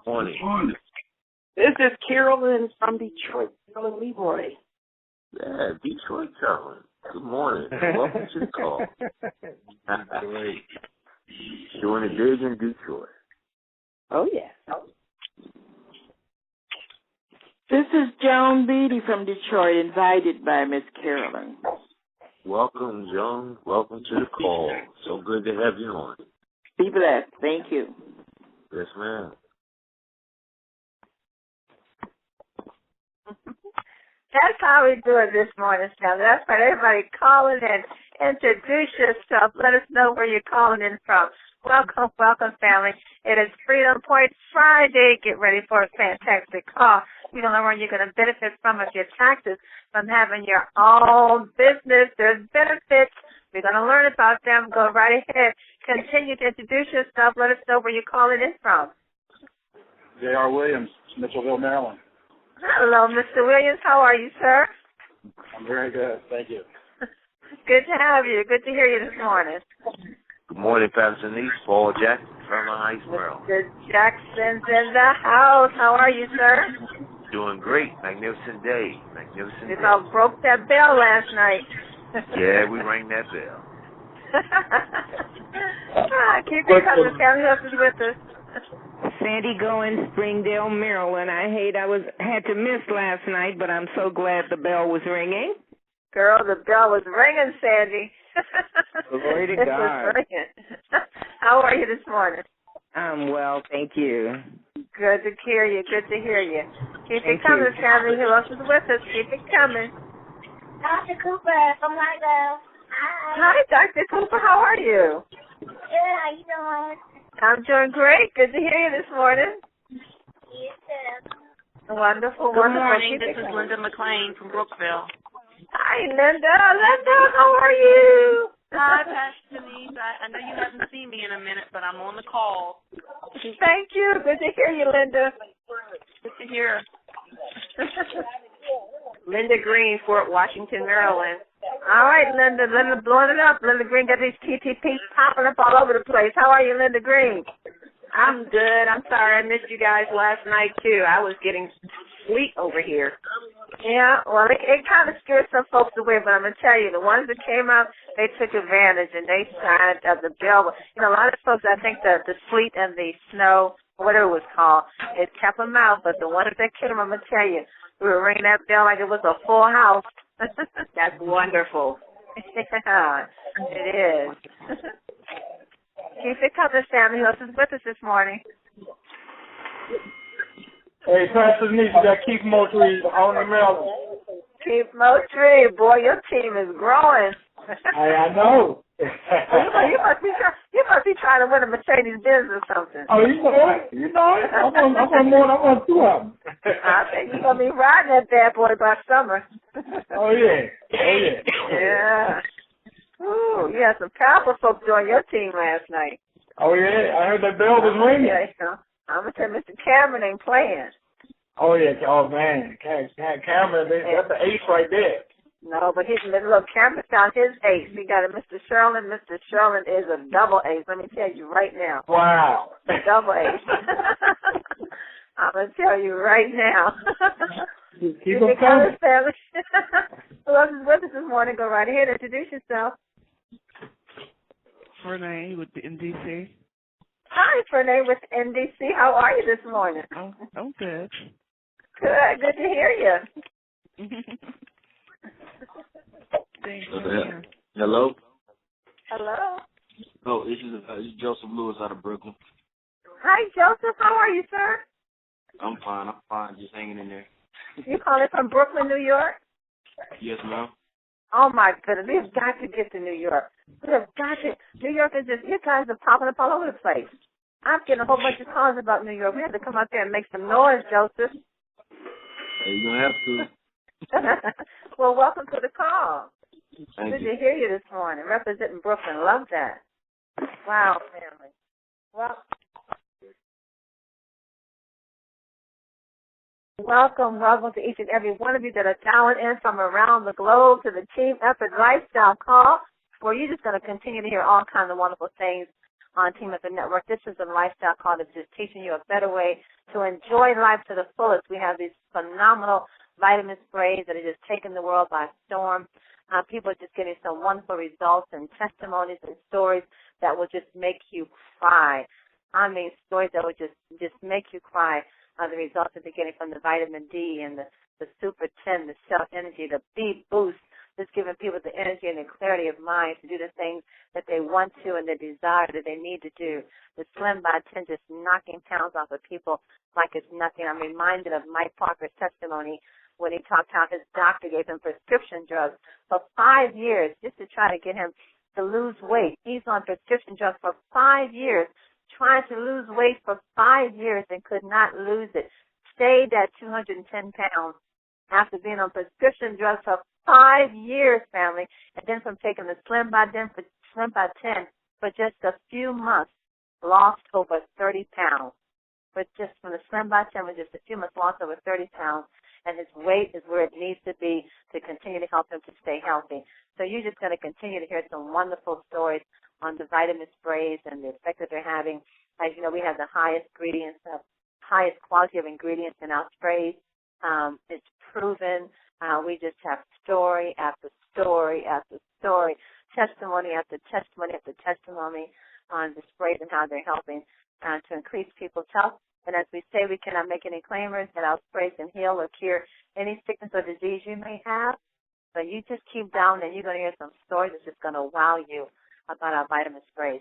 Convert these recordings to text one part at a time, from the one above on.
Morning. This is Carolyn from Detroit, Carolyn Leroy. Yeah, Detroit, Carolyn. Good morning. Welcome to the call. Great. Doing it big in Detroit. Oh, yeah. This is Joan Beatty from Detroit, invited by Miss Carolyn. Welcome, Joan. Welcome to the call. So good to have you on. Be blessed. Thank you. Yes, ma'am. That's how we do it this morning, Sam. That's right. Everybody calling in. Introduce yourself. Let us know where you're calling in from. Welcome, welcome, family. It is Freedom Point Friday. Get ready for a fantastic call. You're going to learn where you're going to benefit from your taxes from having your own business. There's benefits. We're going to learn about them. Go right ahead. Continue to introduce yourself. Let us know where you're calling in from. J.R. Williams, Mitchellville, Maryland. Hello, Mr. Williams. How are you, sir? I'm very good. Thank you. Good to have you. Good to hear you this morning. Good morning, Pastor Denise. Paul Jackson from the Heights, Maryland. Mr. Jackson's in the house. How are you, sir? Doing great. Magnificent day. Magnificent You day. about broke that bell last night. Yeah, we rang that bell. Keep it coming. Family else is with us. Sandy Goins, Springdale, Maryland. I had to miss last night, but I'm so glad the bell was ringing. Girl, the bell was ringing, Sandy. Glory to it God. Was ringing. How are you this morning? I'm well, thank you. Good to hear you. Good to hear you. Keep Thank it coming, you. family. Who else is with us? Keep it coming. Dr. Cooper from Whitener. Hi, Dr. Cooper. How are you? Good. How you doing? I'm doing great. Good to hear you this morning. You too. Wonderful, Good wonderful. morning. This is Linda McLean from Brookville. Hi, Linda. Linda, how are you? Hi, Pastor Denise. I know you haven't seen me in a minute, but I'm on the call. Thank you. Good to hear you, Linda. Good to hear. Linda Green, Fort Washington, Maryland. All right, Linda. Linda blowing it up. Linda Green got these TTPs popping up all over the place. How are you, Linda Green? I'm good. I'm sorry I missed you guys last night, too. I was getting sleep over here. Yeah, well, it kind of scared some folks away, but I'm going to tell you, the ones that came out, they took advantage, and they signed up the bill. You know, a lot of folks, I think the sleet and the snow, whatever it was called, it kept them out, but the ones that killed them, I'm going to tell you, we were ringing that bell like it was a full house. That's wonderful. Yeah, it is. Keep it coming, Sammy. Who else is with us this morning? Hey, Pastor Denise, you got Keith Moultrie on the Maryland. Keith Moultrie. Boy, your team is growing. I know. you must be trying to win a Mercedes-Benz or something. Oh, you know it. I want two of them. I think you're going to be riding that bad boy by summer. Oh, yeah. Yeah. Ooh, you had some powerful folks join your team last night. Oh, yeah. I heard that bell was ringing. I'm going to tell Mr. Cameron ain't playing. Oh, yeah. Oh, man. Cameron, that's an ace right there. No, but look, Cameron found his ace. He got a Mr. Sherlin. Mr. Sherlin is a double ace. Let me tell you right now. Wow. Double ace. I'm going to tell you right now. Keep them coming. Who else is with us this morning? Go right ahead. Introduce yourself. Renee with the NDC. Hi, Renee with NDC. How are you this morning? Oh, I'm good. Good. Good to hear you. Thank you. Hello? Hello. Oh, this is Joseph Lewis out of Brooklyn. Hi, Joseph. How are you, sir? I'm fine. Just hanging in there. You calling from Brooklyn, New York? Yes, ma'am. Oh, my goodness. We've got to get to New York. We have got to. New York is just, you guys are popping up all over the place. I'm getting a whole bunch of calls about New York. We have to come out there and make some noise, Joseph. Hey, you're going to have to. Well, welcome to the call. Thank Good you. to hear you this morning. Representing Brooklyn. Love that. Wow, family. Well, welcome to each and every one of you that are dialing in from around the globe to the Team Effort Lifestyle Call, where you're just going to continue to hear all kinds of wonderful things on Team Up the Network. This is a lifestyle call that's just teaching you a better way to enjoy life to the fullest. We have these phenomenal vitamin sprays that are just taking the world by storm. People are just getting some wonderful results and testimonies and stories that will just make you cry. I mean, stories that will just make you cry. The results that they're getting from the vitamin D and the Super 10, the Cell Energy, the B Boost, just giving people the energy and the clarity of mind to do the things that they want to and the desire that they need to do. The Slim by 10 just knocking pounds off of people like it's nothing. I'm reminded of Mike Parker's testimony when he talked how his doctor gave him prescription drugs for 5 years just to try to get him to lose weight. He's on prescription drugs for 5 years, trying to lose weight for 5 years and could not lose it. Stayed at 210 pounds after being on prescription drugs for 5 years, family, and then from taking the Slim by 10 for just a few months, lost over 30 pounds. But just from the Slim by 10 for just a few months, lost over 30 pounds, and his weight is where it needs to be to continue to help him to stay healthy. So you're just going to continue to hear some wonderful stories on the vitamin sprays and the effect that they're having. As you know, we have the highest quality of ingredients in our sprays. It's proven. We just have story after story after story, testimony after testimony after testimony on the sprays and how they're helping to increase people's health. And as we say, we cannot make any claimers that our sprays can heal or cure any sickness or disease you may have. But you just keep down and you're going to hear some stories that's just going to wow you about our vitamin sprays.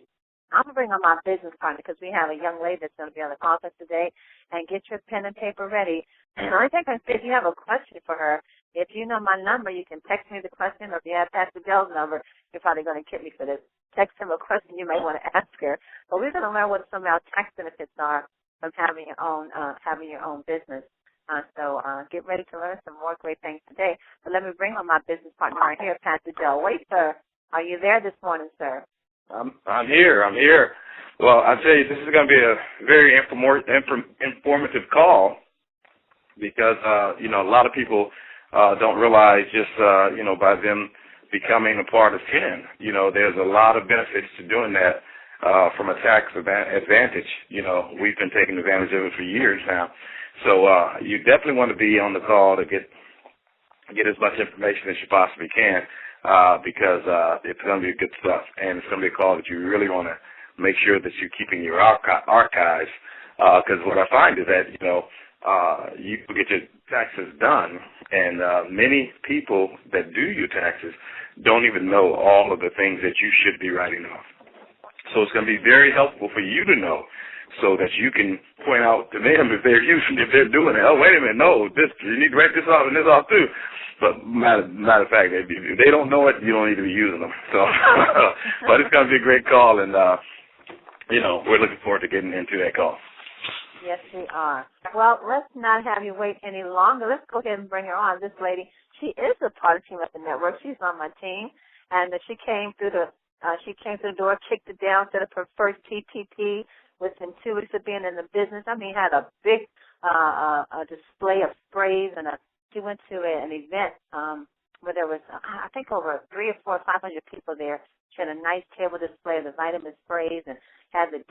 I'm going to bring on my business partner because we have a young lady that's going to be on the conference today. And get your pen and paper ready. And I think if you have a question for her, if you know my number, you can text me the question, or if you have Pastor Dell's number, you're probably going to kick me for this. Text him a question you may want to ask her. But we're going to learn what some of our tax benefits are from having your own business. So get ready to learn some more great things today. But let me bring on my business partner right here, Pastor Dell. Wait, sir. Are you there this morning, sir? I'm here. Well, I tell you, this is going to be a very informative call because, a lot of people don't realize just, by them becoming a part of 10, there's a lot of benefits to doing that from a tax advantage. We've been taking advantage of it for years now. So you definitely want to be on the call to get as much information as you possibly can because it's going to be good stuff, and it's going to be a call that you really want to make sure that you're keeping your archives because what I find is that, you get your taxes done, and many people that do your taxes don't even know all of the things that you should be writing off. So it's going to be very helpful for you to know so that you can point out to them if they're doing it. Oh, wait a minute, no, you need to write this off and this off too. But matter of fact, if they don't know it, you don't need to be using them. So, but it's going to be a great call, and, we're looking forward to getting into that call. Yes, we are. Well, let's not have you wait any longer. Let's go ahead and bring her on. This lady, she is a part of Team Up the Network. She's on my team, and she came through the door, kicked it down, set up her first TPP within 2 weeks of being in the business. I mean, had a big a display of sprays, and she went to an event where there was, I think, over 300 or 400 or 500 people there. She had a nice table display of the vitamin sprays and had the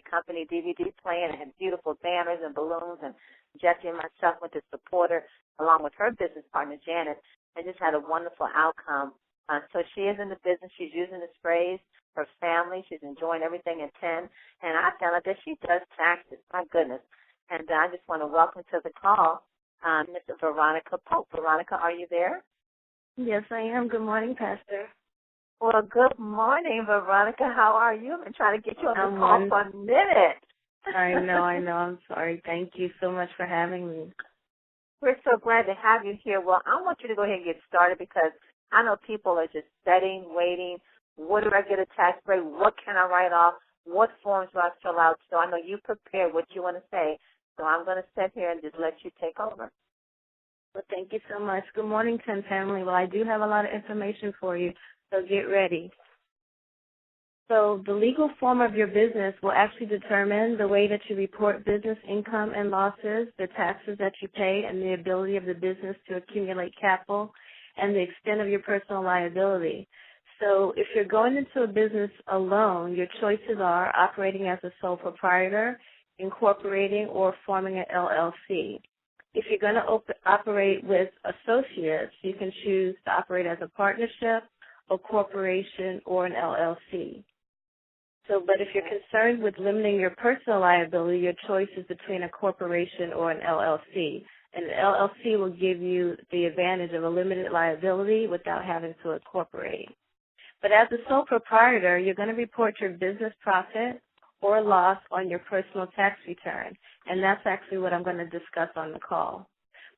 company DVD playing, and had beautiful banners and balloons, and Jessie and myself went to support her along with her business partner, Janet, and just had a wonderful outcome. So she is in the business. She's using the sprays. Her family, she's enjoying everything at 10. And I found out that she does taxes. My goodness. And I just want to welcome to the call Miss Veronica Pope. Veronica, are you there? Yes, I am. Good morning, Pastor. Well, good morning, Veronica. How are you? I've been trying to get you on the call for a minute. I know. I'm sorry. Thank you so much for having me. We're so glad to have you here. Well, I want you to go ahead and get started because I know people are just sitting, waiting. What do I get a tax break? What can I write off? What forms do I fill out? So I know you prepare what you want to say. So I'm going to sit here and just let you take over. Well, thank you so much. Good morning, 10 family. Well, I do have a lot of information for you, so get ready. So the legal form of your business will actually determine the way that you report business income and losses, the taxes that you pay, and the ability of the business to accumulate capital, and the extent of your personal liability. So if you're going into a business alone, your choices are operating as a sole proprietor, incorporating, or forming an LLC. If you're going to operate with associates, you can choose to operate as a partnership, a corporation, or an LLC. So, but if you're concerned with limiting your personal liability, your choice is between a corporation or an LLC. And an LLC will give you the advantage of a limited liability without having to incorporate. But as a sole proprietor, you're going to report your business profit or loss on your personal tax return, and that's actually what I'm going to discuss on the call.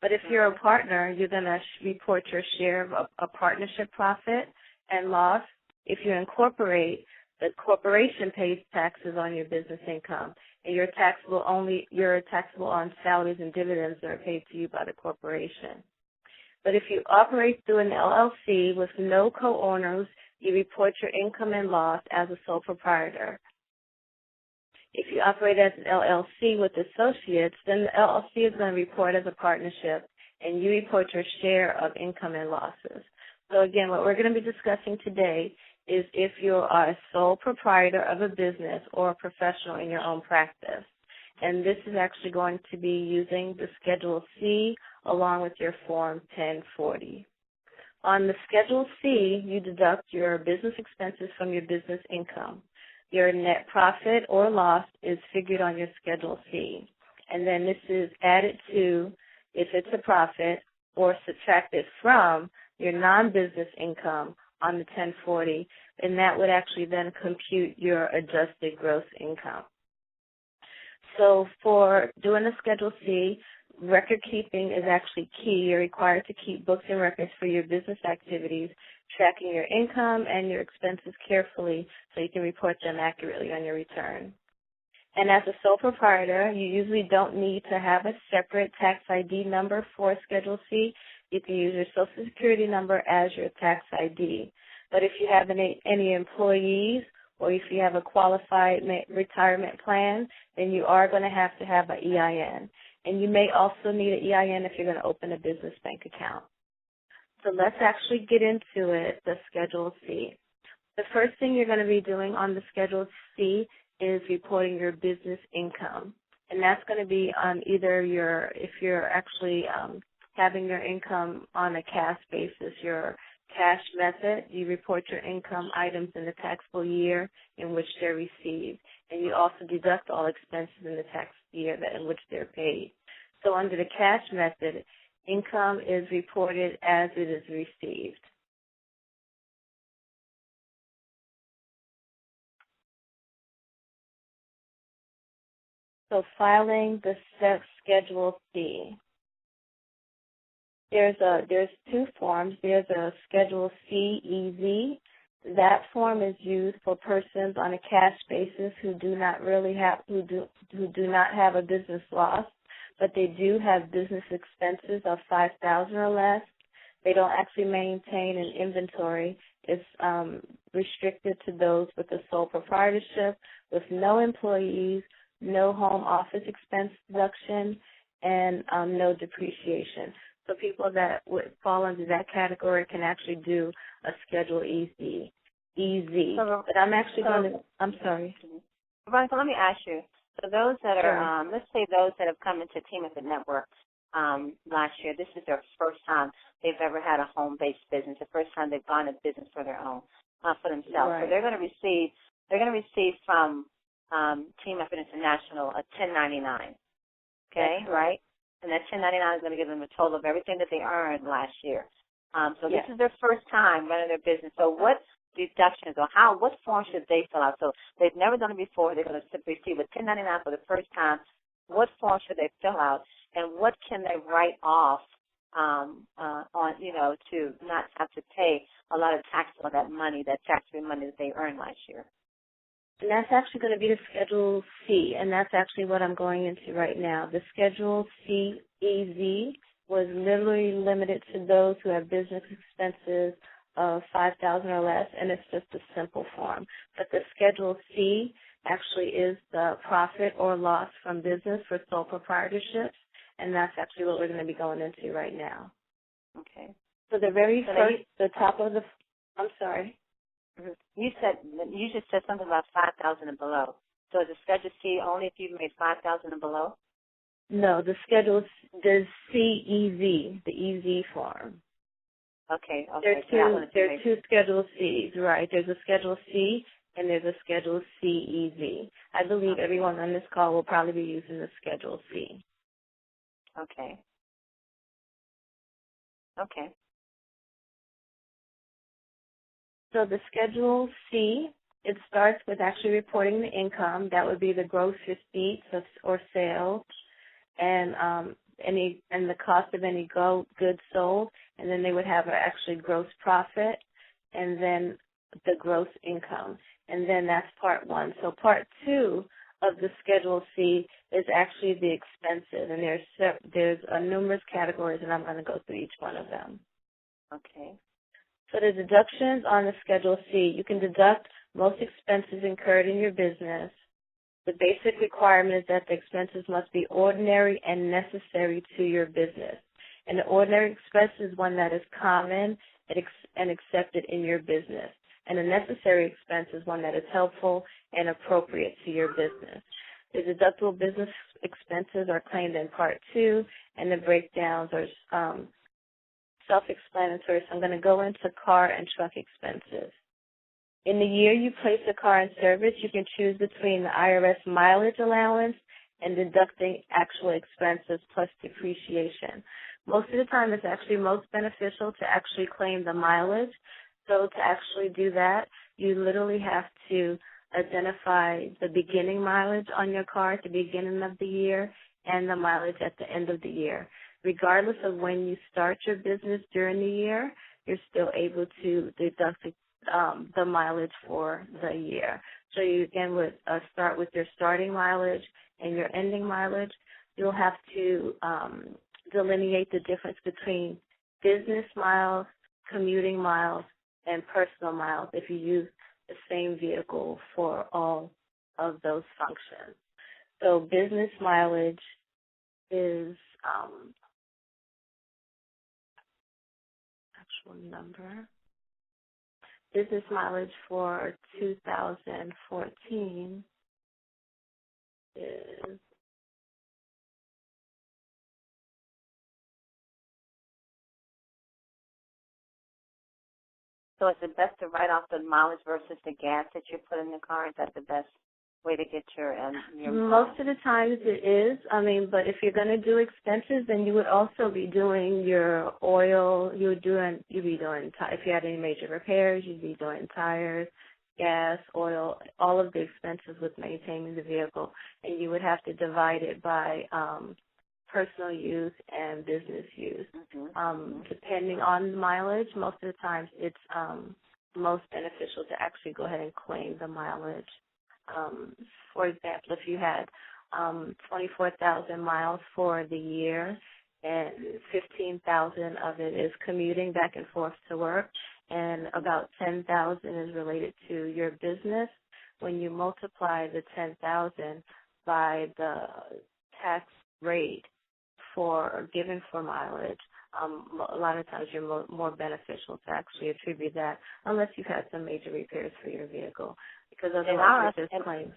But if you're a partner, you're going to report your share of a partnership profit and loss. If you incorporate, the corporation pays taxes on your business income, and you're taxable on salaries and dividends that are paid to you by the corporation. But if you operate through an LLC with no co-owners, you report your income and loss as a sole proprietor. If you operate as an LLC with associates, then the LLC is going to report as a partnership, and you report your share of income and losses. So again, what we're going to be discussing today is if you are a sole proprietor of a business or a professional in your own practice. And this is actually going to be using the Schedule C along with your Form 1040. On the Schedule C, you deduct your business expenses from your business income. Your net profit or loss is figured on your Schedule C. And then this is added to, if it's a profit, or subtracted from your non-business income on the 1040, and that would actually then compute your adjusted gross income. So for doing the Schedule C, record keeping is actually key. You're required to keep books and records for your business activities, tracking your income and your expenses carefully so you can report them accurately on your return. And as a sole proprietor, you usually don't need to have a separate tax ID number for Schedule C. You can use your Social Security number as your tax ID. But if you have any employees or if you have a qualified retirement plan, then you are going to have an EIN. And you may also need an EIN if you're going to open a business bank account. So let's actually get into it, the Schedule C. The first thing you're going to be doing on the Schedule C is reporting your business income. And that's going to be on either if you're actually having your income on a cash basis, your cash method, you report your income items in the taxable year in which they're received. And you also deduct all expenses in the tax year in which they're paid. So under the cash method, income is reported as it is received. So filing the Schedule C. There's two forms. There's a Schedule C-EZ. That form is used for persons on a cash basis who do not have a business loss, but they do have business expenses of $5,000 or less. They don't actually maintain an inventory. It's restricted to those with a sole proprietorship, with no employees, no home office expense deduction, and no depreciation. So people that would fall under that category can actually do a Schedule EZ. But I'm actually going to, I'm sorry. Veronica, let me ask you. So those that are, let's say those that have come into Team Effort Network last year, this is their first time they've ever had a home-based business, the first time they've gone into business for their own, for themselves. Right. So they're going to receive from Team Effort International a 1099. Okay, right? And that 1099 is going to give them a total of everything that they earned last year. So this is their first time running their business. So what deductions or what form should they fill out? So they've never done it before. They're going to receive a 1099 for the first time. What form should they fill out? And what can they write off to not have to pay a lot of tax on that money, that tax-free money that they earned last year? And that's actually going to be the Schedule C, and that's actually what I'm going into right now. The Schedule C-EZ was literally limited to those who have business expenses of $5,000 or less, and it's just a simple form. But the Schedule C actually is the profit or loss from business for sole proprietorships, and that's actually what we're going to be going into right now. Okay. So the very first, the top of the, I'm sorry. You just said something about 5,000 and below. So is the Schedule C only if you've made 5,000 and below? No, the CEZ, the EZ form. Okay. There are two Schedule C's, right? There's a Schedule C and there's a Schedule CEZ. I believe everyone on this call will probably be using the Schedule C. Okay. So the Schedule C, it starts with actually reporting the income. That would be the gross receipts or sales, and the cost of any goods sold, and then they would have actually gross profit, and then the gross income, and then that's part one. So part two of the Schedule C is actually the expenses, and there's numerous categories, and I'm going to go through each one of them. Okay. So the deductions on the Schedule C, you can deduct most expenses incurred in your business. The basic requirement is that the expenses must be ordinary and necessary to your business. And the ordinary expense is one that is common and accepted in your business. And the necessary expense is one that is helpful and appropriate to your business. The deductible business expenses are claimed in Part 2, and the breakdowns are self-explanatory. So I'm going to go into car and truck expenses. In the year you place a car in service, you can choose between the IRS mileage allowance and deducting actual expenses plus depreciation. Most of the time, it's actually most beneficial to actually claim the mileage. So to actually do that, you literally have to identify the beginning mileage on your car at the beginning of the year and the mileage at the end of the year. Regardless of when you start your business during the year, you're still able to deduct the mileage for the year. So you again would start with your starting mileage and your ending mileage. You'll have to delineate the difference between business miles, commuting miles, and personal miles if you use the same vehicle for all of those functions. So business mileage is actual number. Business mileage for 2014 is So is it best to write off the mileage versus the gas that you put in the car? Is that the best way to get your Most of the times it is. But if you're going to do expenses, then you would also be doing your oil. You'd be doing if you had any major repairs, you'd be doing tires, gas, oil, all of the expenses with maintaining the vehicle, and you would have to divide it by personal use and business use. Depending on the mileage, most of the times it's most beneficial to actually go ahead and claim the mileage. For example, if you had 24,000 miles for the year and 15,000 of it is commuting back and forth to work and about 10,000 is related to your business, when you multiply the 10,000 by the tax rate given for mileage, a lot of times you're more beneficial to actually attribute that unless you've had some major repairs for your vehicle, because otherwise it's just claims.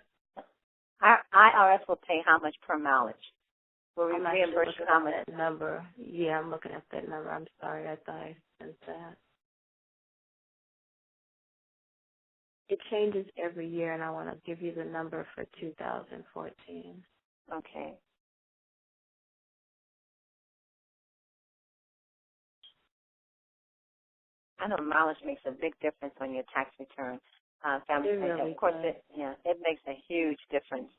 IRS will pay how much per mileage? Will we reimburse you how much? That number. Yeah, I'm looking at that number. I'm sorry, I thought I sent that. It changes every year, and I want to give you the number for 2014. Okay. I know mileage makes a big difference on your tax return. Family really of course, it makes a huge difference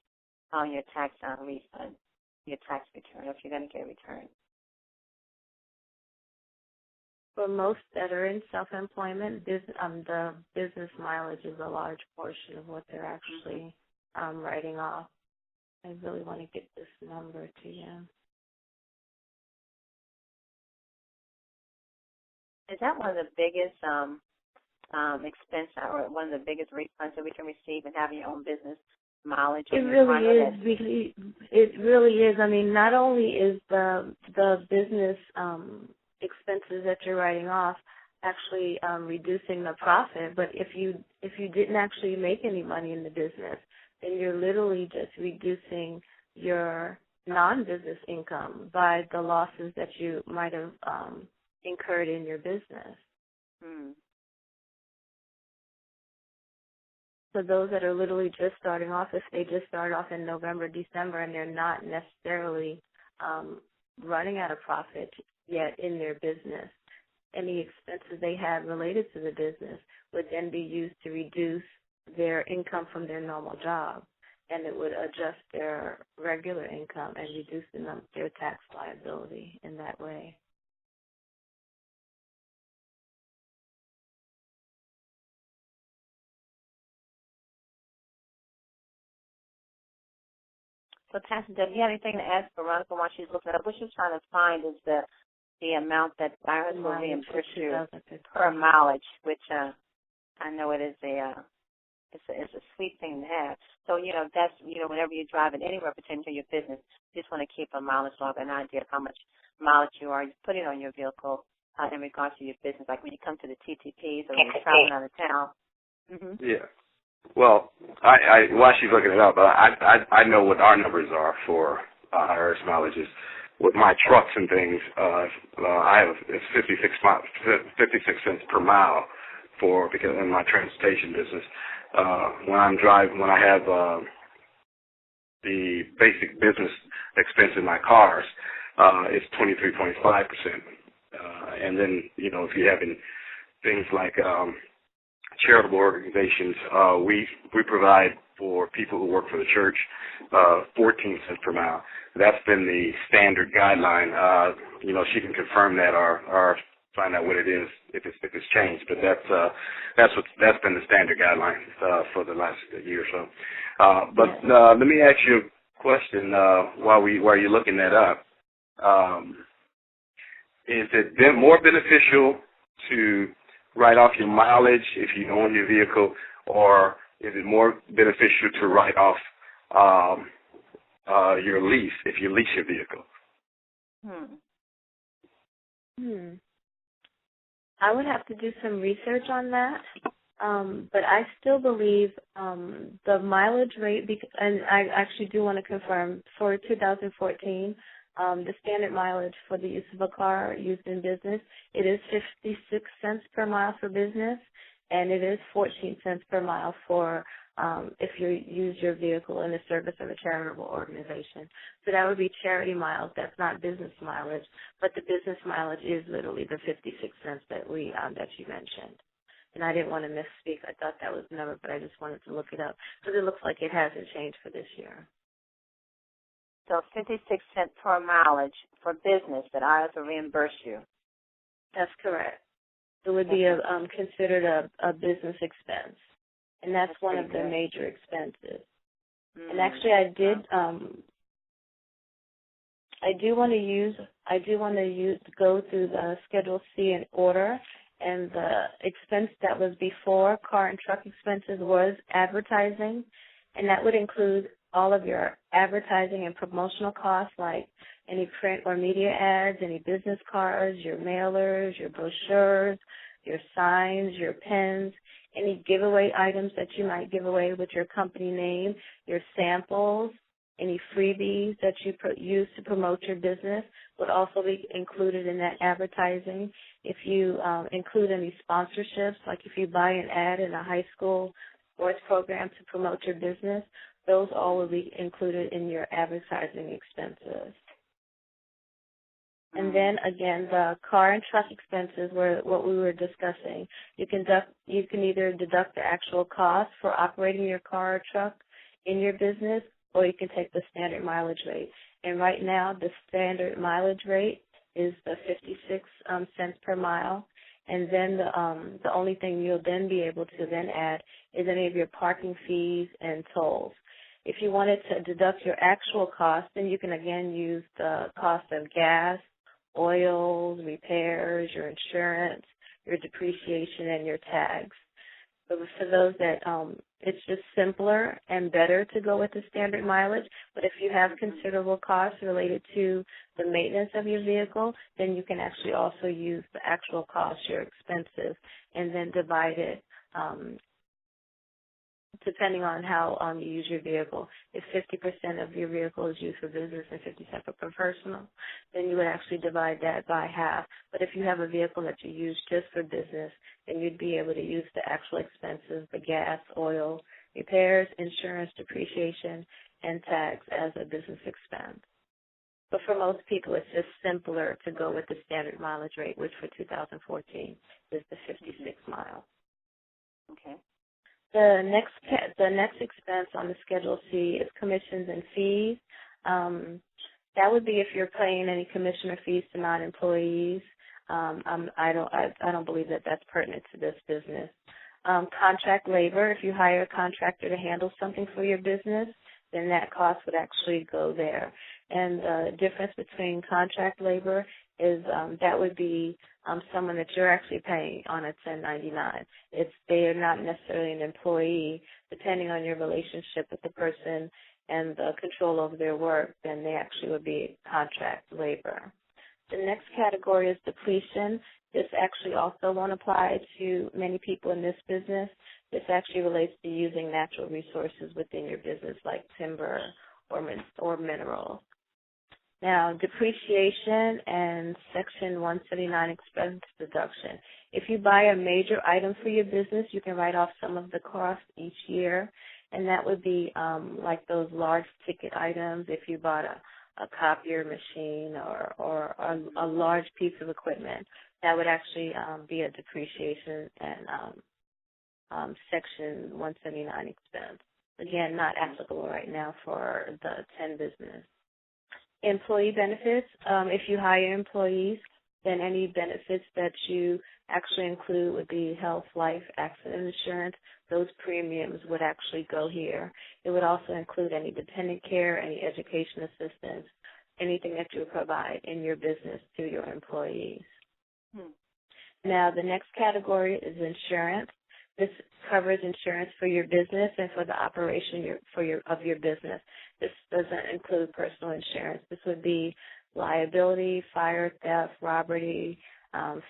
on your tax refund, your tax return, if you're going to get a return. For most that are in self-employment, the business mileage is a large portion of what they're actually writing off. I really want to get this number to you. Is that one of the biggest expense or one of the biggest refunds that we can receive in having your own business mileage? It really is. It really is. Not only is the business expenses that you're writing off, actually reducing the profit. But if you didn't actually make any money in the business, then you're literally just reducing your non-business income by the losses that you might have incurred in your business. So those that are literally just starting off, if they just start off in November, December, and they're not necessarily running at a profit yet in their business, any expenses they had related to the business would then be used to reduce their income from their normal job, and it would adjust their regular income and reduce their tax liability in that way. So, Pastor, do you have anything to ask Veronica while she's looking up? What she's trying to find is the amount that IRS will reimburse you per mileage, which I know it is it's a sweet thing to have. So, that's, whenever you're driving anywhere pertaining to your business, you just want to keep a mileage log, an idea of how much mileage you are putting on your vehicle in regards to your business, like when you come to the TTPs or when you're traveling out of town. Mm-hmm. Yeah. Well, I while she's looking it up, I know what our numbers are for IRS mileages. With my trucks and things, I have it's 56 cents per mile because in my transportation business. When I have the basic business expense in my cars, it's 23.5%. And then if you have things like charitable organizations, we provide for people who work for the church 14 cents per mile. That's been the standard guideline. She can confirm that or find out what it is if it's changed. But that's been the standard guideline for the last year or so. But let me ask you a question while you're looking that up. Is it more beneficial to write off your mileage if you own your vehicle, or is it more beneficial to write off your lease if you lease your vehicle? I would have to do some research on that, but I still believe the mileage rate, and I actually do want to confirm, for 2014, the standard mileage for the use of a car used in business, it is 56 cents per mile for business, and it is 14 cents per mile for if you use your vehicle in the service of a charitable organization. So that would be charity miles. That's not business mileage, but the business mileage is literally the 56 cents that you mentioned. And I didn't want to misspeak. I thought that was the number, but I just wanted to look it up because it looks like it hasn't changed for this year. So 56 cents per mileage for business that IRS will reimburse you. That's correct. It would be considered a business expense, and that's one of the major expenses. And actually, I do want to go through the Schedule C in order, and the expense that was before car and truck expenses was advertising, and that would include all of your advertising and promotional costs, like any print or media ads, any business cards, your mailers, your brochures, your signs, your pens, any giveaway items that you might give away with your company name, your samples, any freebies that you use to promote your business would also be included in that advertising. If you include any sponsorships, like if you buy an ad in a high school sports program to promote your business, those all will be included in your advertising expenses. And then, again, the car and truck expenses were what we were discussing. You can either deduct the actual cost for operating your car or truck in your business, or you can take the standard mileage rate. And right now, the standard mileage rate is the 56 cents per mile. And then the only thing you'll then be able to then add is any of your parking fees and tolls. If you wanted to deduct your actual cost, then you can, again, use the cost of gas, oils, repairs, your insurance, your depreciation, and your tags. But for those that it's just simpler and better to go with the standard mileage. But if you have considerable costs related to the maintenance of your vehicle, then you can actually also use the actual cost, your expenses, and then divide it depending on how you use your vehicle. If 50% of your vehicle is used for business and 50% for personal, then you would actually divide that by half. But if you have a vehicle that you use just for business, then you'd be able to use the actual expenses, the gas, oil, repairs, insurance, depreciation, and tax as a business expense. But for most people, it's just simpler to go with the standard mileage rate, which for 2014 is the 56 mile. Okay. The next expense on the Schedule C is commissions and fees. That would be if you're paying any commission or fees to non-employees. I don't believe that that's pertinent to this business. Contract labor, if you hire a contractor to handle something for your business, then that cost would actually go there. And the difference between contract labor is that would be someone that you're actually paying on a 1099. They are not necessarily an employee. Depending on your relationship with the person and the control over their work, then they actually would be contract labor. The next category is depletion. This actually also won't apply to many people in this business. This actually relates to using natural resources within your business like timber or minerals. Now, depreciation and Section 179 expense deduction. If you buy a major item for your business, you can write off some of the cost each year, and that would be like those large ticket items. If you bought a copier machine or a large piece of equipment, that would actually be a depreciation and Section 179 expense. Again, not applicable right now for the 10 business. Employee benefits, if you hire employees, then any benefits that you actually include would be health, life, accident insurance. Those premiums would actually go here. It would also include any dependent care, any education assistance, anything that you provide in your business to your employees. Now, the next category is insurance. This covers insurance for your business and for the operation of your business. This doesn't include personal insurance. This would be liability, fire, theft, robbery,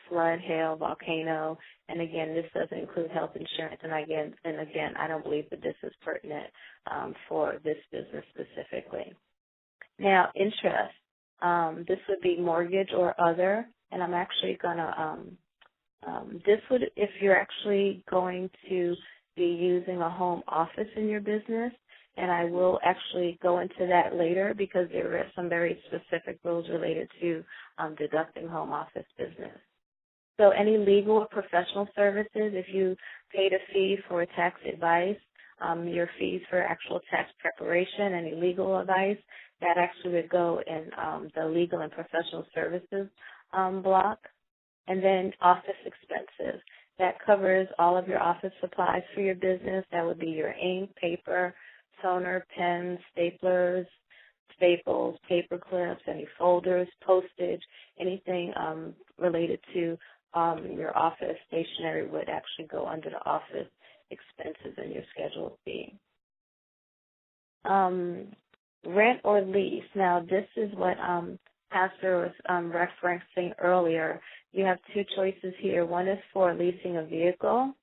flood, hail, volcano, and again, this doesn't include health insurance. And again, I don't believe that this is pertinent for this business specifically. Now, interest. This would be mortgage or other, and I'm actually going to this would, if you're actually going to be using a home office in your business, and I will actually go into that later because there are some very specific rules related to deducting home office business. So any legal or professional services, if you paid a fee for tax advice, your fees for actual tax preparation, any legal advice, that actually would go in the legal and professional services block. And then office expenses. That covers all of your office supplies for your business. That would be your ink, paper, toner, pens, staplers, staples, paper clips, any folders, postage, anything related to your office stationery would actually go under the office expenses in your Schedule C. Rent or lease. Now, this is what Pastor was referencing earlier. You have two choices here. One is for leasing a vehicle,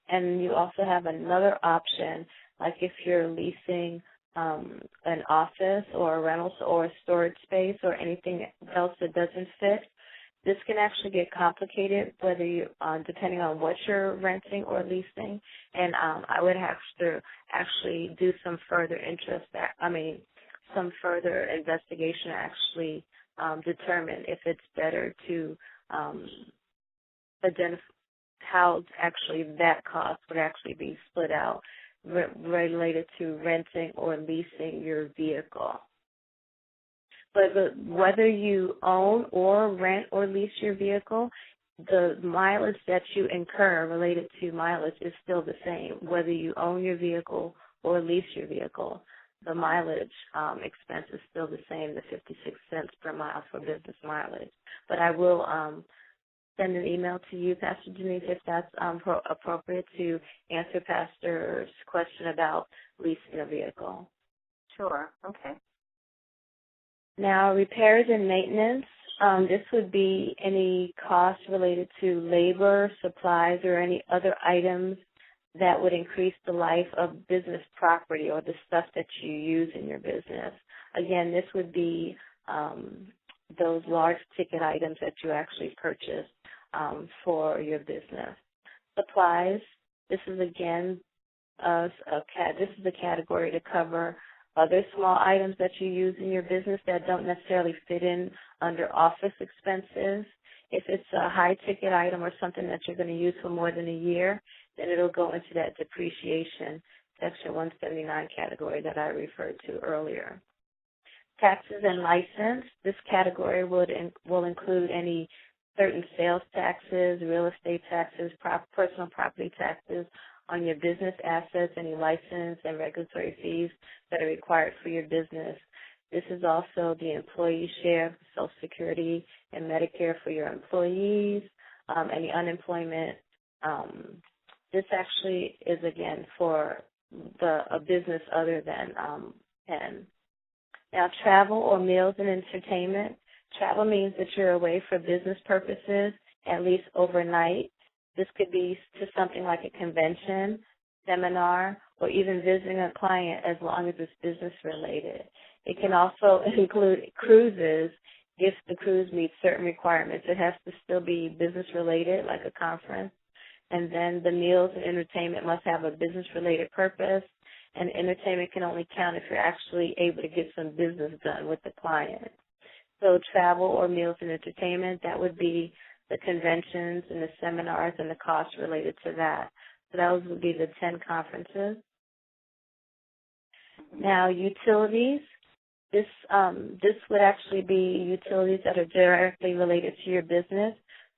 and you also have another option, like if you're leasing an office or a rental or a storage space or anything else that doesn't fit. This can actually get complicated whether you, depending on what you're renting or leasing, and I would have to actually do some further some further investigation to actually determine if it's better to identify how actually that cost would actually be split out related to renting or leasing your vehicle. But whether you own or rent or lease your vehicle, the mileage that you incur related to mileage is still the same, whether you own your vehicle or lease your vehicle. The mileage expense is still the same, the 56 cents per mile for business mileage. But I will send an email to you, Pastor Denise, if that's appropriate to answer Pastor's question about leasing a vehicle. Sure. Okay. Now, repairs and maintenance, this would be any cost related to labor, supplies, or any other items that would increase the life of business property or the stuff that you use in your business. Again, this would be those large ticket items that you actually purchase for your business. Supplies, this is again this is the category to cover other small items that you use in your business that don't necessarily fit in under office expenses. If it's a high-ticket item or something that you're going to use for more than a year, then it'll go into that depreciation, Section 179 category that I referred to earlier. Taxes and license, this category will include any certain sales taxes, real estate taxes, personal property taxes on your business assets, any license and regulatory fees that are required for your business. This is also the employee share, Social Security and Medicare for your employees, any unemployment. This actually is, again, for a business other than Penn. Now, travel or meals and entertainment. Travel means that you're away for business purposes, at least overnight. This could be to something like a convention, seminar, or even visiting a client as long as it's business related. It can also include cruises if the cruise meets certain requirements. It has to still be business related, like a conference. And then the meals and entertainment must have a business related purpose. And entertainment can only count if you're actually able to get some business done with the client. So travel or meals and entertainment, that would be the conventions and the seminars and the costs related to that. So those would be the 10 conferences. Now, utilities. This would actually be utilities that are directly related to your business.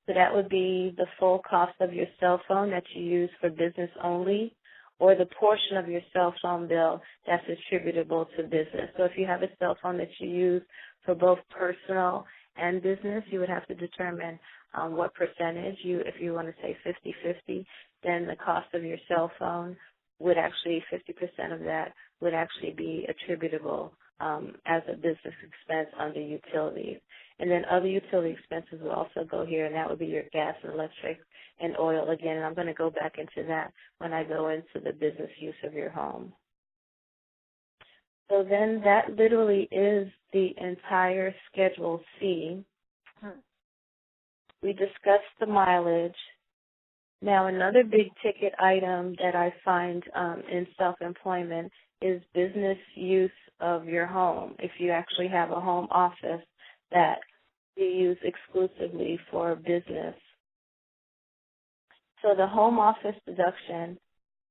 So that would be the full cost of your cell phone that you use for business only, or the portion of your cell phone bill that's attributable to business. So if you have a cell phone that you use for both personal and business, you would have to determine what percentage. If you want to say 50-50, then the cost of your cell phone would actually, 50% of that would actually be attributable as a business expense under utilities. And then other utility expenses will also go here, and that would be your gas and electric and oil again. And I'm going to go back into that when I go into the business use of your home. So then that literally is the entire Schedule C. We discussed the mileage. Now, another big ticket item that I find in self-employment is business use of your home. If you actually have a home office that you use exclusively for business. So the home office deduction,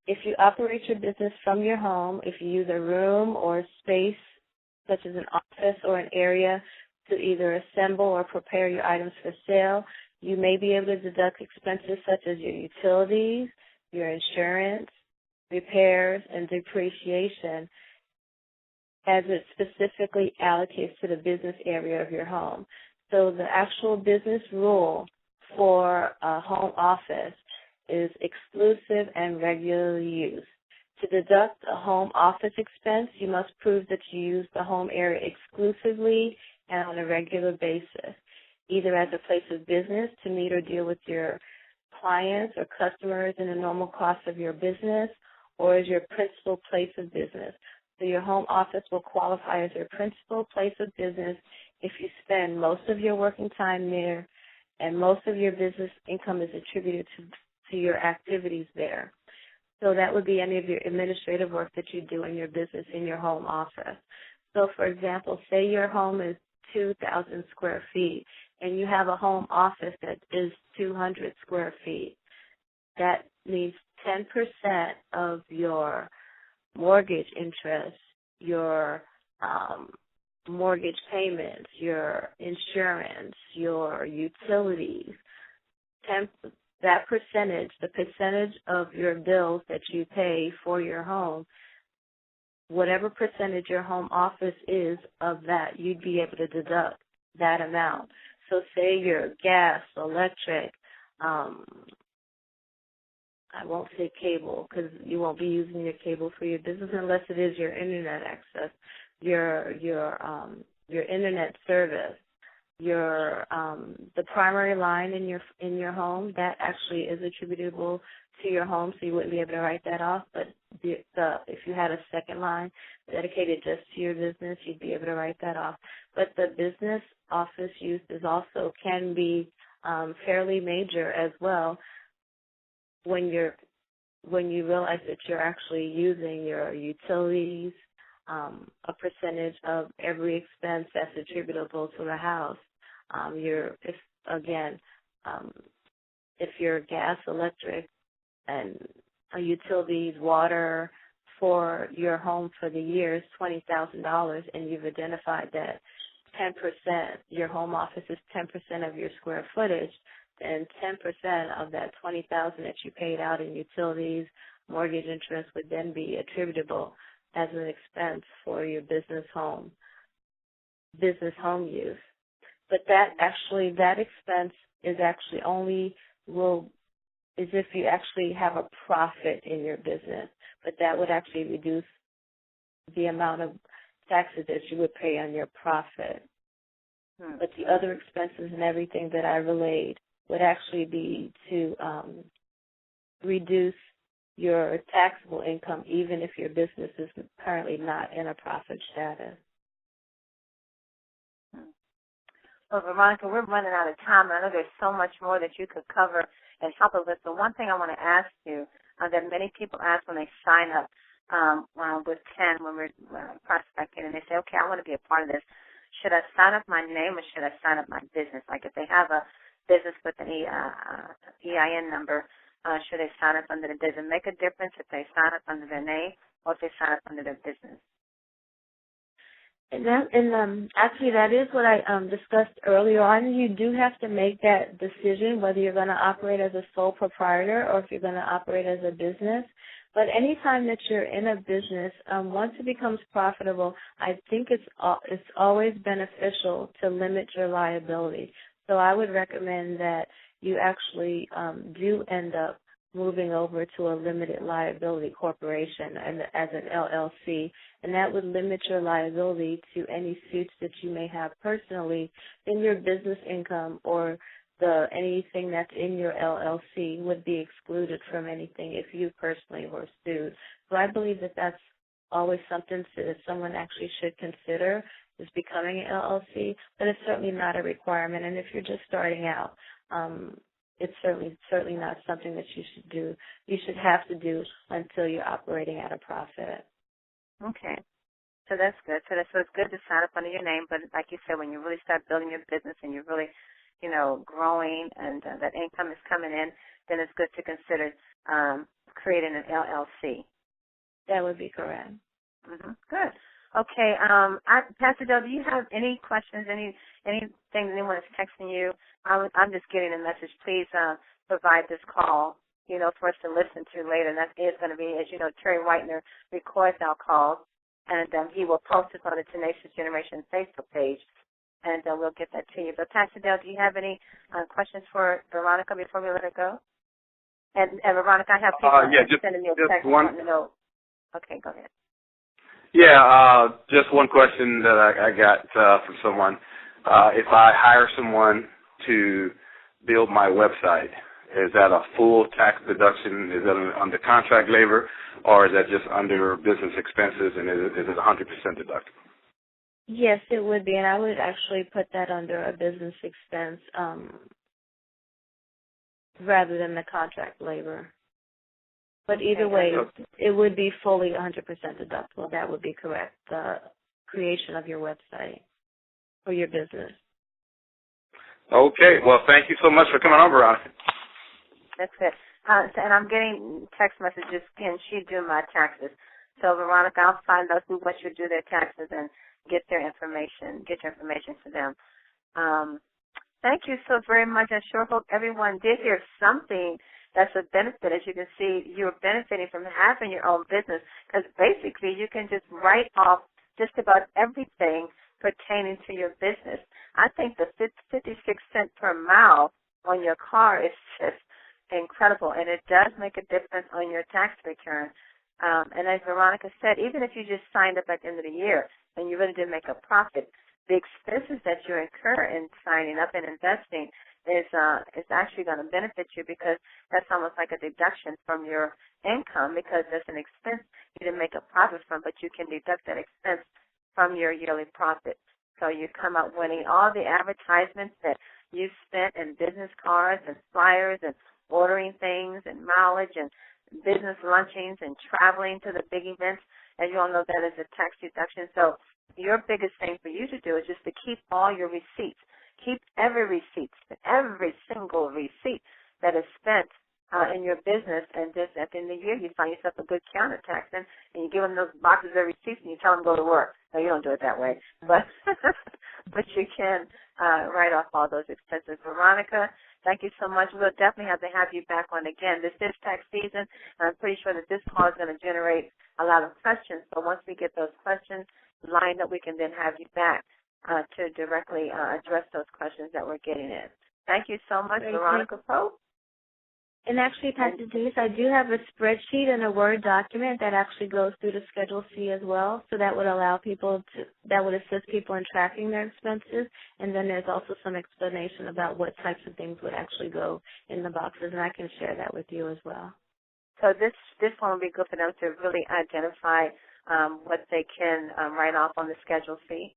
if you operate your business from your home, if you use a room or space such as an office or an area to either assemble or prepare your items for sale, you may be able to deduct expenses such as your utilities, your insurance, repairs, and depreciation as it specifically allocates to the business area of your home. So the actual business rule for a home office is exclusive and regular use. To deduct a home office expense, you must prove that you use the home area exclusively and on a regular basis, either as a place of business to meet or deal with your clients or customers in the normal cost of your business, or as your principal place of business. So your home office will qualify as your principal place of business if you spend most of your working time there and most of your business income is attributed to your activities there. So that would be any of your administrative work that you do in your business in your home office. So, for example, say your home is 2,000 square feet and you have a home office that is 200 square feet. That means 10% of your mortgage interest, your mortgage payments, your insurance, your utilities, that percentage, the percentage of your bills that you pay for your home, whatever percentage your home office is of that, you'd be able to deduct that amount. So say your gas, electric, I won't say cable because you won't be using your cable for your business unless it is your internet access, your internet service, the primary line in your home that actually is attributable to your home, so you wouldn't be able to write that off. But if you had a second line dedicated just to your business, you'd be able to write that off. But the business office use can be fairly major as well. When you realize that you're actually using your utilities, a percentage of every expense that's attributable to the house. If your gas, electric, and utilities, water for your home for the year is $20,000, and you've identified that 10%, your home office is 10% of your square footage, then 10% of that $20,000 that you paid out in utilities, mortgage interest would then be attributable as an expense for your business home use. But that expense is actually is if you actually have a profit in your business, but that would actually reduce the amount of taxes that you would pay on your profit. But the other expenses and everything that I relayed would actually be to reduce your taxable income, even if your business is currently not in a profit status. Well, Veronica, we're running out of time. I know there's so much more that you could cover and help us with. The one thing I want to ask you that many people ask when they sign up with Ken when we're prospecting, and they say, okay, I want to be a part of this. Should I sign up my name or should I sign up my business? Like if they have a business with an EIN number, should they sign up under does it make a difference if they sign up under their name or if they sign up under their business? Actually, that is what I discussed earlier on. You do have to make that decision whether you're going to operate as a sole proprietor or if you're going to operate as a business. But anytime that you're in a business, once it becomes profitable, I think it's always beneficial to limit your liability. So I would recommend that you actually do end up moving over to a limited liability corporation and as an LLC, and that would limit your liability to any suits that you may have personally in your business income, or anything that's in your LLC would be excluded from anything if you personally were sued. So I believe that that's always something that someone actually should consider, is becoming an LLC, but it's certainly not a requirement. And if you're just starting out, it's certainly not something that you should do. You should have to do until you're operating at a profit. Okay. So that's good. So it's good to sign up under your name, but like you said, when you really start building your business and you're really, growing and that income is coming in, then it's good to consider creating an LLC. That would be correct. Mm-hmm. Good. Okay. Pastor Del, do you have any questions, anything anyone is texting you? I'm just getting a message. Please provide this call, for us to listen to later. And that is going to be, as you know, Terry Whitener records our calls, and he will post it on the Tenacious Generation Facebook page, and we'll get that to you. But Pastor Del, do you have any questions for Veronica before we let her go? And Veronica, I have people sending me a text. One. Okay, go ahead. Yeah, just one question that I got from someone. If I hire someone to build my website, is that a full tax deduction? Is that under contract labor, or is that just under business expenses, and is it 100% deductible? Yes, it would be, and I would actually put that under a business expense rather than the contract labor. But either way, it would be fully 100% deductible. That would be correct, the creation of your website or your business. Okay. Well, thank you so much for coming on, Veronica. That's it. And I'm getting text messages. Can she do my taxes? So, Veronica, I'll find out who wants you to do their taxes and get your information to them. Thank you so very much. I sure hope everyone did hear something that's a benefit. As you can see, you're benefiting from having your own business, because basically you can just write off just about everything pertaining to your business. I think the 56 cents per mile on your car is incredible, and it does make a difference on your tax return. And as Veronica said, even if you just signed up at the end of the year and you really did make a profit, the expenses that you incur in signing up and investing is actually going to benefit you, because that's almost like a deduction from your income, because there's an expense you didn't make a profit from, but you can deduct that expense from your yearly profit. So you come out winning all the advertisements that you spent in business cards and flyers and ordering things and mileage and business lunchings and traveling to the big events. As you all know, that is a tax deduction. So your biggest thing for you to do is just to keep all your receipts. Keep every single receipt that is spent in your business, and just at the end of the year, you find yourself a good counter tax, and you give them those boxes of receipts, and you tell them to go to work. No, you don't do it that way, but you can write off all those expenses. Veronica, thank you so much. We'll definitely have to have you back on again. This is tax season, and I'm pretty sure that this call is going to generate a lot of questions. So once we get those questions lined up, we can then have you back to directly address those questions that we're getting in. Thank you so much, Veronica Pope. And actually, Pastor Denise, I do have a spreadsheet and a Word document that actually goes through the Schedule C as well, so that would allow people that would assist people in tracking their expenses. And then there's also some explanation about what types of things would actually go in the boxes, and I can share that with you as well. So this one would be good for them to really identify what they can write off on the Schedule C.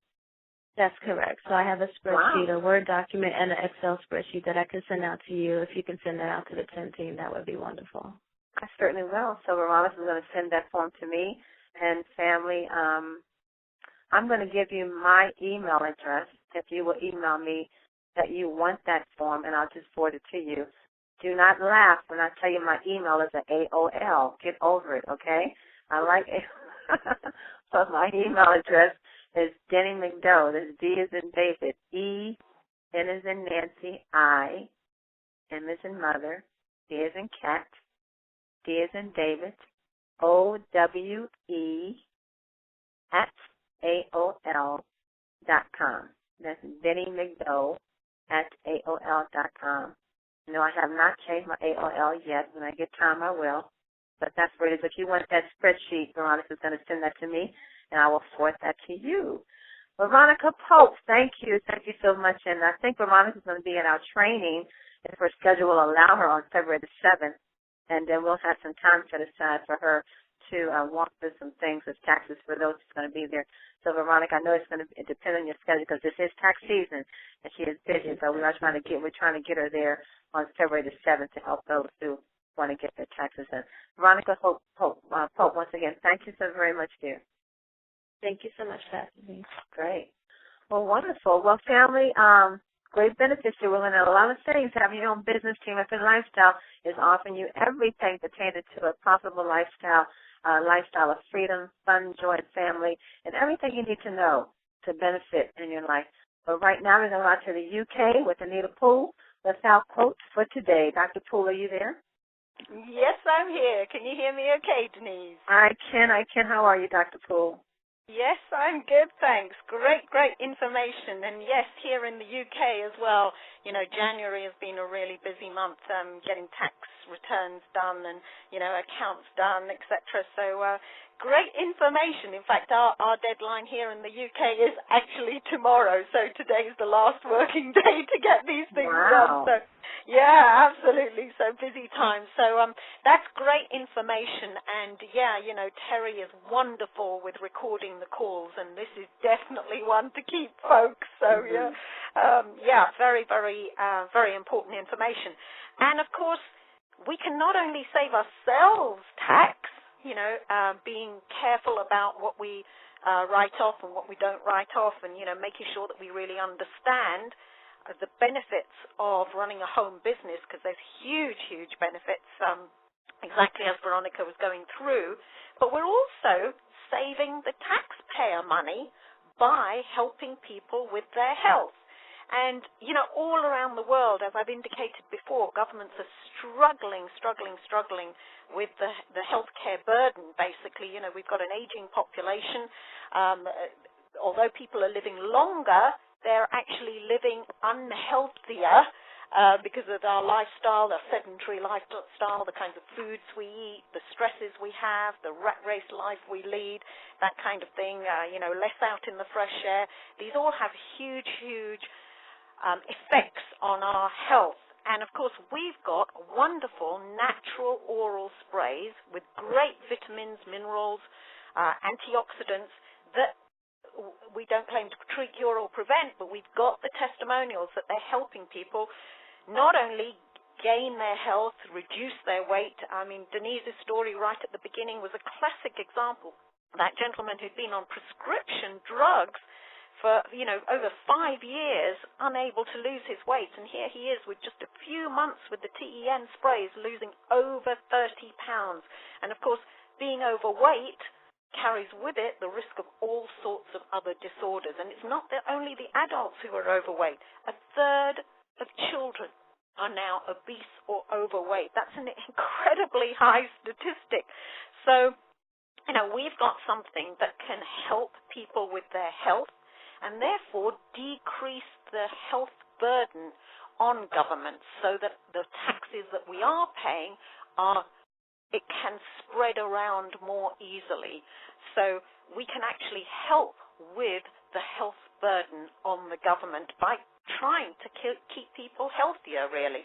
That's correct. So I have a spreadsheet, a Word document, and an Excel spreadsheet that I can send out to you. If you can send that out to the 10 team, that would be wonderful. I certainly will. So Veronica is going to send that form to me. And family, I'm going to give you my email address. If you will email me that you want that form, and I'll just forward it to you. Do not laugh when I tell you my email is an AOL. Get over it, okay? I like it. So my email address is Denny McDowell. That's D as in David, E, N as in Nancy, I, M as in mother, D as in cat, D as in David, OWE at AOL.com. That's Denny McDowell at AOL.com. No, I have not changed my AOL yet. When I get time, I will. But that's where it is. If you want that spreadsheet, Veronica is going to send that to me, and I will forward that to you. Veronica Pope, thank you. Thank you so much. And I think Veronica is going to be in our training, if her schedule will allow her, on February the 7th. And then we'll have some time set aside for her to walk through some things with taxes for those who's going to be there. So, Veronica, I know it's going to depend on your schedule, because this is tax season, and she is busy. So we're trying to get her there on February the 7th to help those who want to get their taxes in. Veronica Pope, once again, thank you so very much, dear. Thank you so much, Pastor. Great. Well, wonderful. Well, family, great benefits here. We're learning a lot of things. Having your own business team and lifestyle is offering you everything pertaining to a profitable lifestyle, lifestyle of freedom, fun, joy, and family, and everything you need to know to benefit in your life. But right now, we're going to go out to the UK with Anita Poole with our quote for today. Dr. Poole, are you there? Yes, I'm here. Can you hear me okay, Denise? I can. How are you, Dr. Poole? Yes, I'm good, thanks. Great information. And yes, here in the UK as well, you know, January has been a really busy month, getting tax returns done and, you know, accounts done, etc. So great information. In fact, our deadline here in the UK is actually tomorrow. So today's the last working day to get these things done. So, yeah, absolutely. So busy time. So that's great information. And, yeah, you know, Terry is wonderful with recording the calls, and this is definitely one to keep, folks. So, yeah, very important information. And, of course, we can not only save ourselves tax, you know, being careful about what we write off and what we don't write off, and, you know, making sure that we really understand the benefits of running a home business, because there's huge benefits, exactly as Veronica was going through. But we're also saving the taxpayer money by helping people with their health. And, you know, all around the world, as I've indicated before, governments are struggling with the healthcare burden, basically. You know, we've got an aging population. Although people are living longer, they're actually living unhealthier because of our lifestyle, our sedentary lifestyle, the kinds of foods we eat, the stresses we have, the rat race life we lead, that kind of thing, less out in the fresh air. These all have huge, huge effects on our health. And, of course, we've got wonderful natural oral sprays with great vitamins, minerals, antioxidants that we don't claim to treat, cure, or prevent, but we've got the testimonials that they're helping people not only gain their health, reduce their weight. I mean, Denise's story right at the beginning was a classic example. That gentleman who'd been on prescription drugs for, over 5 years, unable to lose his weight. And here he is with just a few months with the TEN sprays, losing over 30 pounds. And, of course, being overweight carries with it the risk of all sorts of other disorders. And it's not only the adults who are overweight. A third of children are now obese or overweight. That's an incredibly high statistic. So, we've got something that can help people with their health and therefore decrease the health burden on governments so that the taxes that we are paying it can spread around more easily. So we can actually help with the health burden on the government by trying to keep people healthier, really.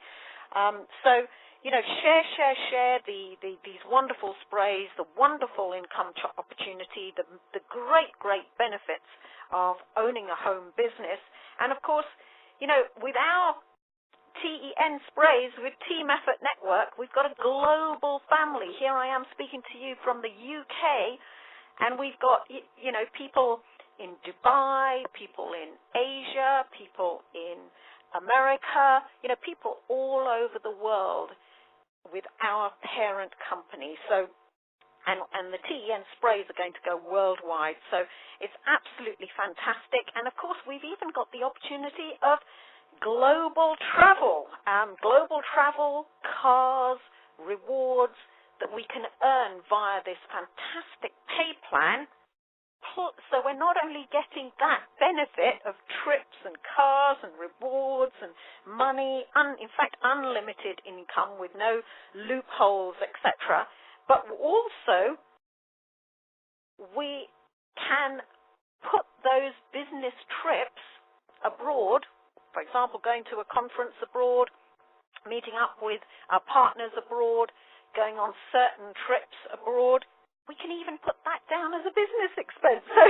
Share these wonderful sprays, the wonderful income opportunity, the great, great benefits of owning a home business. And, of course, with our TEN sprays with Team Effort Network, we've got a global family. Here I am speaking to you from the UK, and we've got, people in Dubai, people in Asia, people in America, people all over the world with our parent company. So, and the TEN sprays are going to go worldwide. So it's absolutely fantastic. And, of course, we've even got the opportunity of global travel, cars, rewards that we can earn via this fantastic pay plan. So we're not only getting that benefit of trips and cars and rewards and money, in fact, unlimited income with no loopholes, etc., but also we can put those business trips abroad. For example, going to a conference abroad, meeting up with our partners abroad, going on certain trips abroad. We can even put that down as a business expense. So,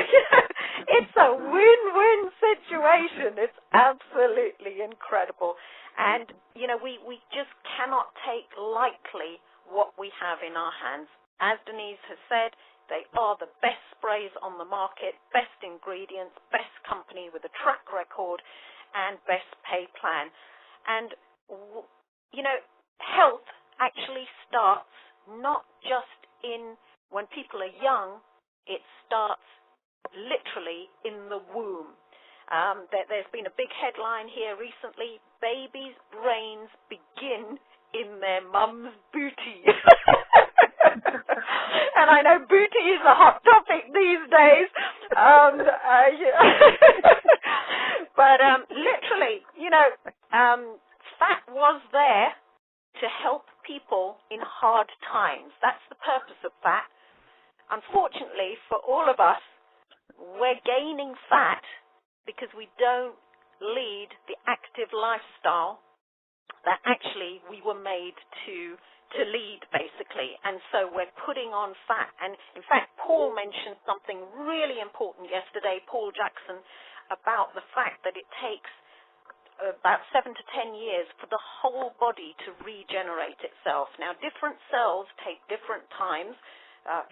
it's a win-win situation. It's absolutely incredible. And, we just cannot take lightly what we have in our hands. As Denise has said, they are the best sprays on the market, best ingredients, best company with a track record, and best pay plan. And, health actually starts not just when people are young, it starts literally in the womb. There's been a big headline here recently, babies' brains begin in their mum's booty. And I know booty is a hot topic these days. But literally, fat was there to help people in hard times. That's the purpose of fat. Unfortunately, for all of us, we're gaining fat because we don't lead the active lifestyle that actually we were made to lead, basically. And so we're putting on fat. And, in fact, Paul mentioned something really important yesterday, Paul Jackson, about the fact that it takes about 7 to 10 years for the whole body to regenerate itself. Now, different cells take different times,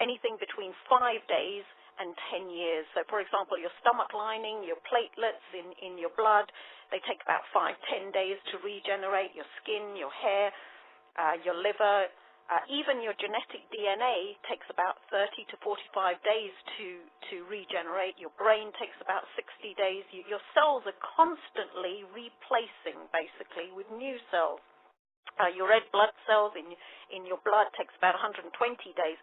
anything between 5 days and 10 years. So, for example, your stomach lining, your platelets in your blood, they take about 5-10 days to regenerate. Your skin, your hair, your liver, even your genetic DNA takes about 30 to 45 days to regenerate. Your brain takes about 60 days. Your cells are constantly replacing, basically, with new cells. Your red blood cells in your blood takes about 120 days.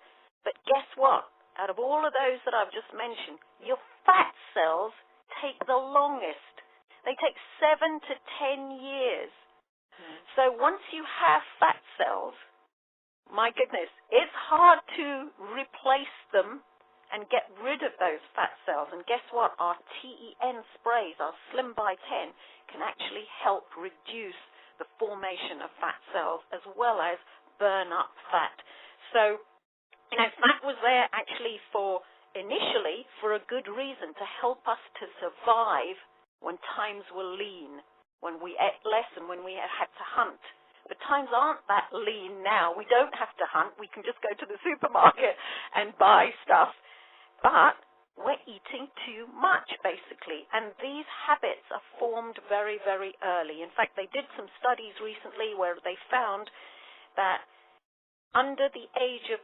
But guess what? Out of all of those that I've just mentioned, your fat cells take the longest. They take 7 to 10 years So once you have fat cells, my goodness, it's hard to replace them and get rid of those fat cells. And guess what? Our TEN sprays, our Slim by 10, can actually help reduce the formation of fat cells as well as burn up fat. So, fat was there actually initially for a good reason, to help us to survive when times were lean, when we ate less and when we had to hunt. But times aren't that lean now. We don't have to hunt. We can just go to the supermarket and buy stuff. But we're eating too much, basically. And these habits are formed very, very early. In fact, they did some studies recently where they found that under the age of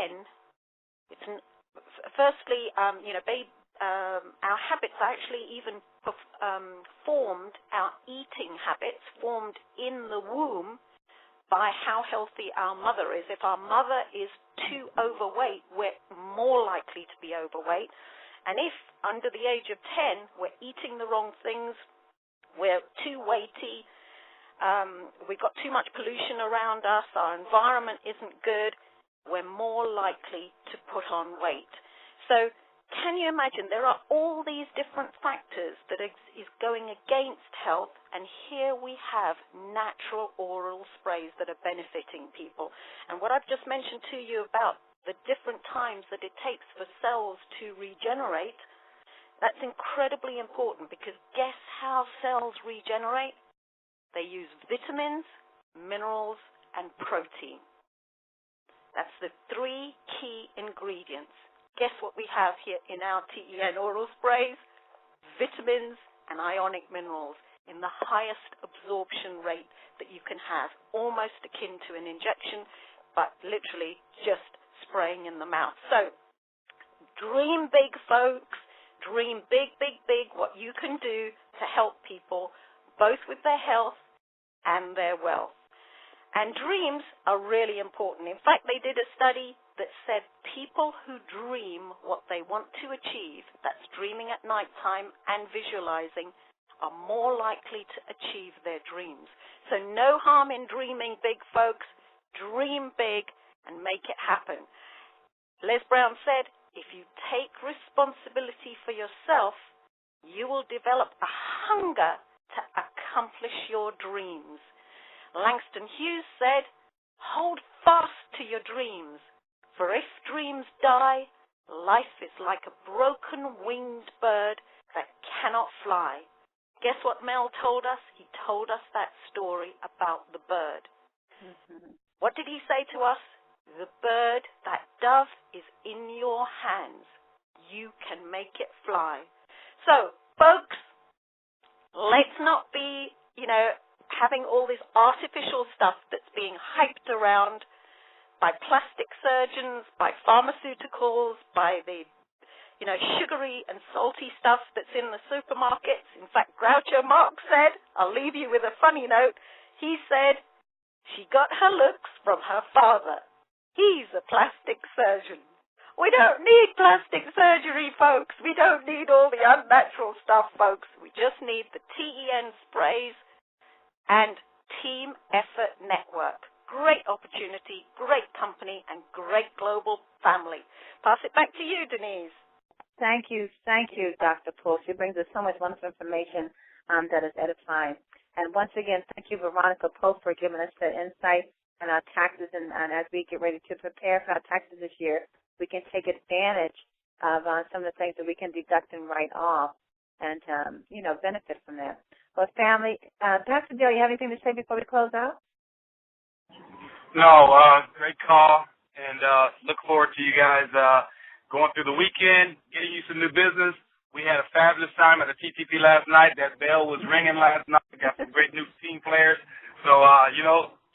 10, firstly, our habits are actually even formed, our eating habits formed in the womb by how healthy our mother is. If our mother is too overweight, we're more likely to be overweight. And if under the age of 10, we're eating the wrong things, we're too weighty, we've got too much pollution around us, our environment isn't good, we're more likely to put on weight. So can you imagine, there are all these different factors that is going against health, and here we have natural oral sprays that are benefiting people. And what I've just mentioned to you about the different times that it takes for cells to regenerate, that's incredibly important, because guess how cells regenerate? They use vitamins, minerals, and protein. That's the 3 key ingredients. Guess what we have here in our TEN oral sprays? Vitamins and ionic minerals in the highest absorption rate that you can have, almost akin to an injection, but literally just spraying in the mouth. So dream big, folks. Dream big, big, big what you can do to help people, both with their health and their wealth. And dreams are really important. In fact, they did a study that said people who dream what they want to achieve, that's dreaming at nighttime and visualizing, are more likely to achieve their dreams. So no harm in dreaming big, folks. Dream big and make it happen. Les Brown said, if you take responsibility for yourself, you will develop a hunger to accomplish your dreams. Langston Hughes said, hold fast to your dreams, for if dreams die, life is like a broken winged bird that cannot fly. Guess what Mel told us? He told us that story about the bird. Mm-hmm. What did he say to us? The bird, that dove, is in your hands. You can make it fly. So, folks, let's not be, having all this artificial stuff that's being hyped around by plastic surgeons, by pharmaceuticals, by the, sugary and salty stuff that's in the supermarkets. In fact, Groucho Marx said, I'll leave you with a funny note, he said, she got her looks from her father. He's a plastic surgeon. We don't need plastic surgery, folks. We don't need all the unnatural stuff, folks. We just need the TEN sprays and Team Effort Network. Great opportunity, great company, and great global family. Pass it back to you, Denise. Thank you, Dr. Poole. She brings us so much wonderful information that is edifying. And once again, thank you, Veronica Pope, for giving us the insight on our taxes. And as we get ready to prepare for our taxes this year, we can take advantage of some of the things that we can deduct and write off and, benefit from that. Well, family, Pastor Dale, you have anything to say before we close out? No, great call, and look forward to you guys going through the weekend, getting you some new business. We had a fabulous time at the TTP last night. That bell was ringing last night. We got some great new team players. So,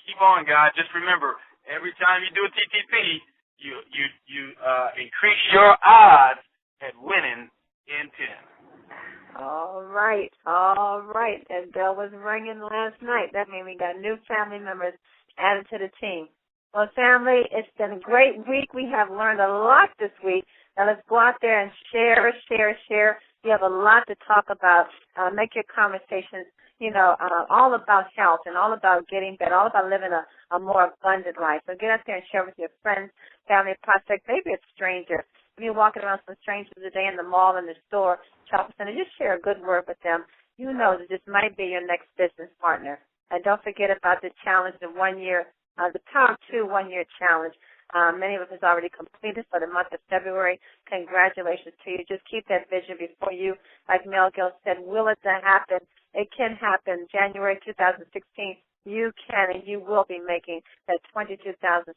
keep on, guys. Just remember, every time you do a TTP, you increase your odds at winning in 10. All right. That bell was ringing last night. That means we got new family members added to the team. Well, family, it's been a great week. We have learned a lot this week. Now let's go out there and share. You have a lot to talk about. Make your conversations all about health and all about getting better, all about living a more abundant life. So get out there and share with your friends, family, prospects, maybe a stranger. If you're walking around some strangers today in the mall, in the store, shopping center, just share a good word with them. You know that this might be your next business partner. And don't forget about the challenge, the 1 year, the Power 2 1-year challenge. Many of us has already completed for the month of February. Congratulations to you. Just keep that vision before you. Like Mel Gill said, will it happen? It can happen. January 2016, you can and you will be making that $22,750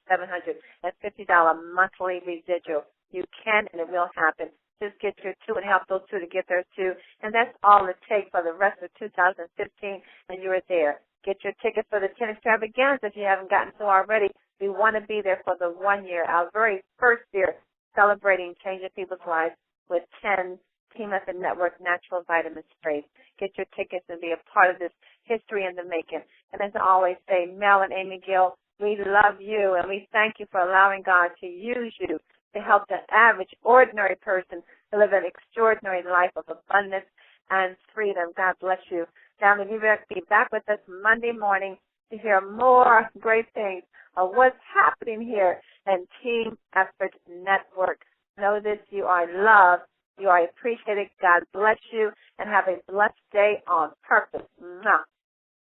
monthly residual. You can and it will happen. Just get your two and help those two to get there too. And that's all it takes for the rest of 2015, and you're there. Get your ticket for the 10 extravaganza if you haven't gotten so already. We want to be there for the 1 year, our very first year, celebrating changing people's lives with 10 Team Effort Network natural vitamin sprays. Get your tickets and be a part of this history in the making. And as I always say, Mel and Amy Gill, we love you and we thank you for allowing God to use you to help the average, ordinary person to live an extraordinary life of abundance and freedom. God bless you. Family, be back with us Monday morning to hear more great things of what's happening here in Team Effort Network. Know this, you are loved, you are appreciated. God bless you, and have a blessed day on purpose. Mwah.